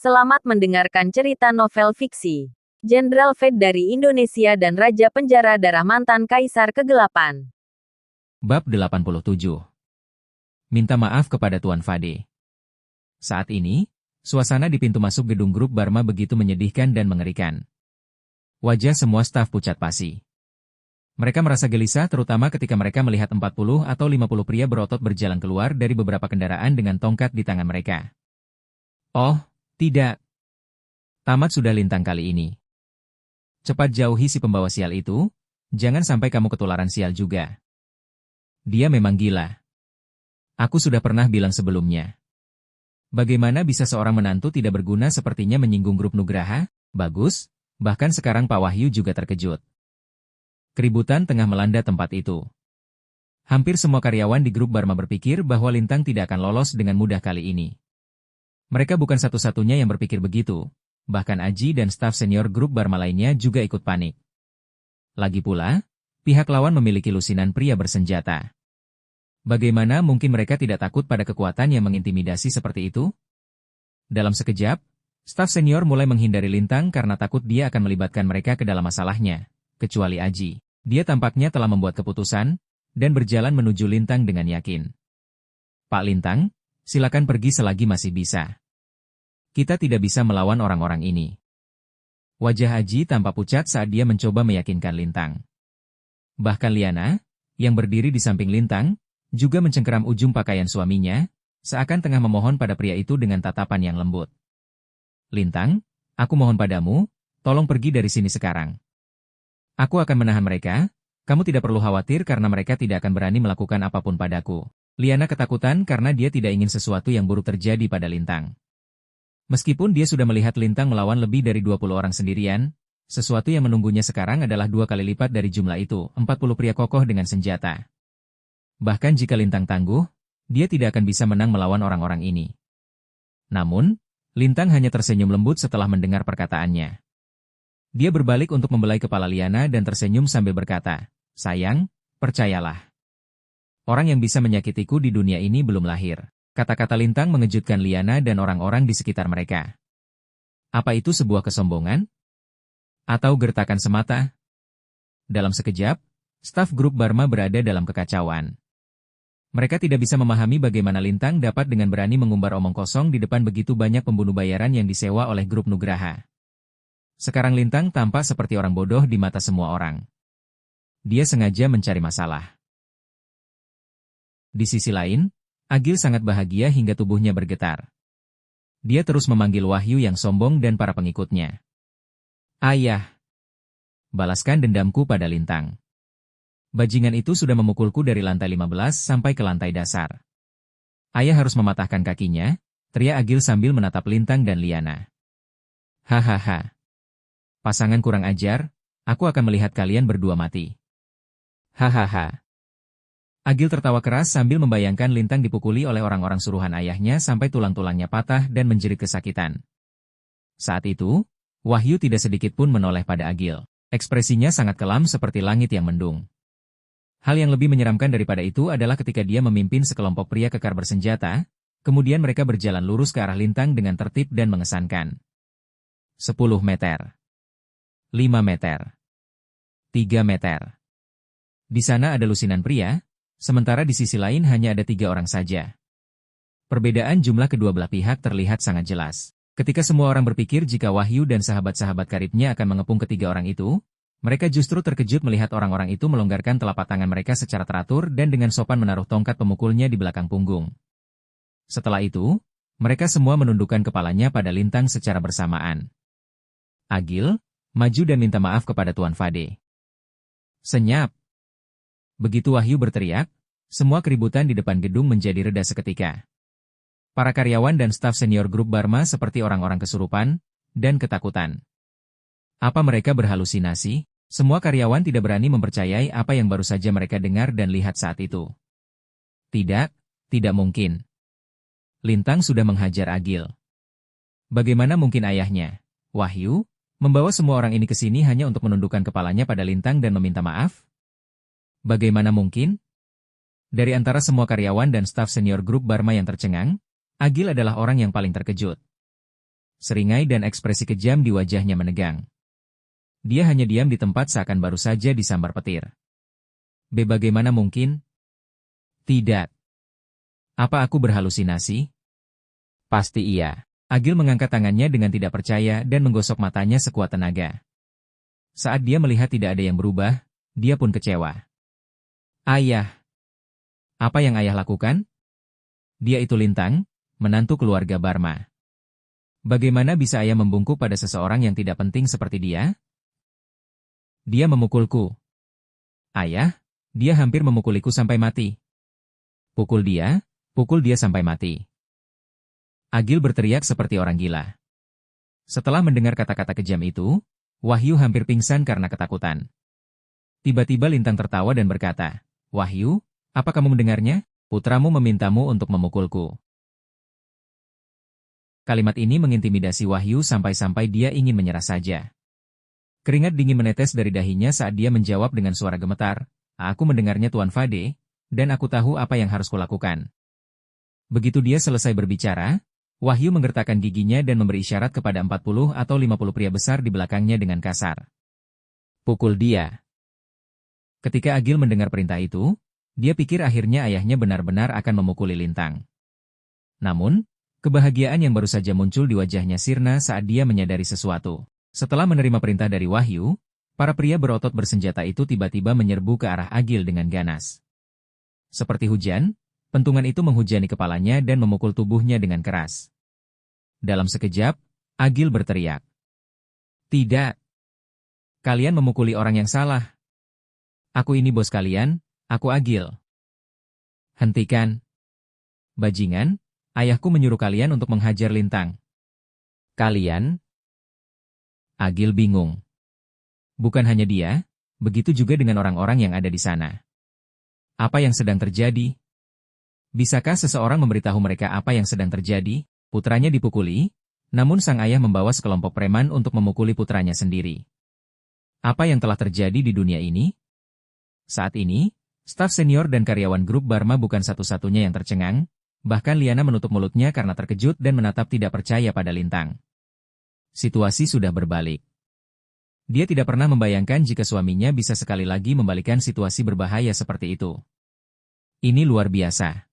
Selamat mendengarkan cerita novel fiksi. Jenderal Fed dari Indonesia dan Raja Penjara Darah Mantan Kaisar Kegelapan. Bab 87. Minta maaf kepada Tuan Fade. Saat ini, suasana di pintu masuk gedung grup Barma begitu menyedihkan dan mengerikan. Wajah semua staf pucat pasi. Mereka merasa gelisah terutama ketika mereka melihat 40 atau 50 pria berotot berjalan keluar dari beberapa kendaraan dengan tongkat di tangan mereka. Oh, tidak. Tamat sudah Lintang kali ini. Cepat jauhi si pembawa sial itu, jangan sampai kamu ketularan sial juga. Dia memang gila. Aku sudah pernah bilang sebelumnya. Bagaimana bisa seorang menantu tidak berguna sepertinya menyinggung grup Nugraha? Bagus, bahkan sekarang Pak Wahyu juga terkejut. Keributan tengah melanda tempat itu. Hampir semua karyawan di grup Barma berpikir bahwa Lintang tidak akan lolos dengan mudah kali ini. Mereka bukan satu-satunya yang berpikir begitu, bahkan Aji dan staf senior grup Barma lainnya juga ikut panik. Lagi pula, pihak lawan memiliki lusinan pria bersenjata. Bagaimana mungkin mereka tidak takut pada kekuatan yang mengintimidasi seperti itu? Dalam sekejap, staf senior mulai menghindari Lintang karena takut dia akan melibatkan mereka ke dalam masalahnya, kecuali Aji. Dia tampaknya telah membuat keputusan, dan berjalan menuju Lintang dengan yakin. Pak Lintang, silakan pergi selagi masih bisa. Kita tidak bisa melawan orang-orang ini. Wajah Aji tampak pucat saat dia mencoba meyakinkan Lintang. Bahkan Liana, yang berdiri di samping Lintang, juga mencengkeram ujung pakaian suaminya, seakan tengah memohon pada pria itu dengan tatapan yang lembut. Lintang, aku mohon padamu, tolong pergi dari sini sekarang. Aku akan menahan mereka, kamu tidak perlu khawatir karena mereka tidak akan berani melakukan apapun padaku. Liana ketakutan karena dia tidak ingin sesuatu yang buruk terjadi pada Lintang. Meskipun dia sudah melihat Lintang melawan lebih dari 20 orang sendirian, sesuatu yang menunggunya sekarang adalah 2 kali lipat dari jumlah itu, 40 pria kokoh dengan senjata. Bahkan jika Lintang tangguh, dia tidak akan bisa menang melawan orang-orang ini. Namun, Lintang hanya tersenyum lembut setelah mendengar perkataannya. Dia berbalik untuk membelai kepala Liana dan tersenyum sambil berkata, "Sayang, percayalah. Orang yang bisa menyakitiku di dunia ini belum lahir." Kata-kata Lintang mengejutkan Liana dan orang-orang di sekitar mereka. Apa itu sebuah kesombongan? Atau gertakan semata? Dalam sekejap, staf grup Barma berada dalam kekacauan. Mereka tidak bisa memahami bagaimana Lintang dapat dengan berani mengumbar omong kosong di depan begitu banyak pembunuh bayaran yang disewa oleh grup Nugraha. Sekarang Lintang tampak seperti orang bodoh di mata semua orang. Dia sengaja mencari masalah. Di sisi lain, Agil sangat bahagia hingga tubuhnya bergetar. Dia terus memanggil Wahyu yang sombong dan para pengikutnya. "Ayah, balaskan dendamku pada Lintang. Bajingan itu sudah memukulku dari lantai 15 sampai ke lantai dasar. Ayah harus mematahkan kakinya," teriak Agil sambil menatap Lintang dan Liana. "Hahaha. Pasangan kurang ajar, aku akan melihat kalian berdua mati." Hahaha. Agil tertawa keras sambil membayangkan Lintang dipukuli oleh orang-orang suruhan ayahnya sampai tulang-tulangnya patah dan menjerit kesakitan. Saat itu, Wahyu tidak sedikit pun menoleh pada Agil. Ekspresinya sangat kelam seperti langit yang mendung. Hal yang lebih menyeramkan daripada itu adalah ketika dia memimpin sekelompok pria kekar bersenjata, kemudian mereka berjalan lurus ke arah Lintang dengan tertib dan mengesankan. 10 meter. 5 meter. 3 meter. Di sana ada lusinan pria, sementara di sisi lain hanya ada 3 orang saja. Perbedaan jumlah kedua belah pihak terlihat sangat jelas. Ketika semua orang berpikir jika Wahyu dan sahabat-sahabat karibnya akan mengepung ketiga orang itu, mereka justru terkejut melihat orang-orang itu melonggarkan telapak tangan mereka secara teratur dan dengan sopan menaruh tongkat pemukulnya di belakang punggung. Setelah itu, mereka semua menundukkan kepalanya pada Lintang secara bersamaan. "Agil, maju dan minta maaf kepada Tuan Fade." "Senyap." Begitu Wahyu berteriak, semua keributan di depan gedung menjadi reda seketika. Para karyawan dan staf senior grup Barma seperti orang-orang kesurupan dan ketakutan. Apa mereka berhalusinasi? Semua karyawan tidak berani mempercayai apa yang baru saja mereka dengar dan lihat saat itu. Tidak mungkin. Lintang sudah menghajar Agil. Bagaimana mungkin ayahnya, Wahyu, membawa semua orang ini ke sini hanya untuk menundukkan kepalanya pada Lintang dan meminta maaf? Bagaimana mungkin? Dari antara semua karyawan dan staf senior grup Barma yang tercengang, Agil adalah orang yang paling terkejut. Seringai dan ekspresi kejam di wajahnya menegang. Dia hanya diam di tempat seakan baru saja disambar petir. Bagaimana mungkin? Tidak. Apa aku berhalusinasi? Pasti iya. Agil mengangkat tangannya dengan tidak percaya dan menggosok matanya sekuat tenaga. Saat dia melihat tidak ada yang berubah, dia pun kecewa. Ayah. Apa yang ayah lakukan? Dia itu Lintang, menantu keluarga Barma. Bagaimana bisa ayah membungkuk pada seseorang yang tidak penting seperti dia? Dia memukulku. Ayah, dia hampir memukuliku sampai mati. Pukul dia sampai mati. Agil berteriak seperti orang gila. Setelah mendengar kata-kata kejam itu, Wahyu hampir pingsan karena ketakutan. Tiba-tiba Lintang tertawa dan berkata, Wahyu, apa kamu mendengarnya? Putramu memintamu untuk memukulku. Kalimat ini mengintimidasi Wahyu sampai-sampai dia ingin menyerah saja. Keringat dingin menetes dari dahinya saat dia menjawab dengan suara gemetar, aku mendengarnya Tuan Fade, dan aku tahu apa yang harus kulakukan. Begitu dia selesai berbicara, Wahyu menggertakkan giginya dan memberi isyarat kepada 40 atau 50 pria besar di belakangnya dengan kasar. Pukul dia. Ketika Agil mendengar perintah itu, dia pikir akhirnya ayahnya benar-benar akan memukuli Lintang. Namun, kebahagiaan yang baru saja muncul di wajahnya sirna saat dia menyadari sesuatu. Setelah menerima perintah dari Wahyu, para pria berotot bersenjata itu tiba-tiba menyerbu ke arah Agil dengan ganas. Seperti hujan, pentungan itu menghujani kepalanya dan memukul tubuhnya dengan keras. Dalam sekejap, Agil berteriak. Tidak. Kalian memukuli orang yang salah. Aku ini bos kalian, aku Agil. Hentikan. Bajingan, ayahku menyuruh kalian untuk menghajar Lintang. Kalian? Agil bingung. Bukan hanya dia, begitu juga dengan orang-orang yang ada di sana. Apa yang sedang terjadi? Bisakah seseorang memberitahu mereka apa yang sedang terjadi? Putranya dipukuli, namun sang ayah membawa sekelompok preman untuk memukuli putranya sendiri. Apa yang telah terjadi di dunia ini? Saat ini, staf senior dan karyawan grup Barma bukan satu-satunya yang tercengang, bahkan Liana menutup mulutnya karena terkejut dan menatap tidak percaya pada Lintang. Situasi sudah berbalik. Dia tidak pernah membayangkan jika suaminya bisa sekali lagi membalikkan situasi berbahaya seperti itu. Ini luar biasa.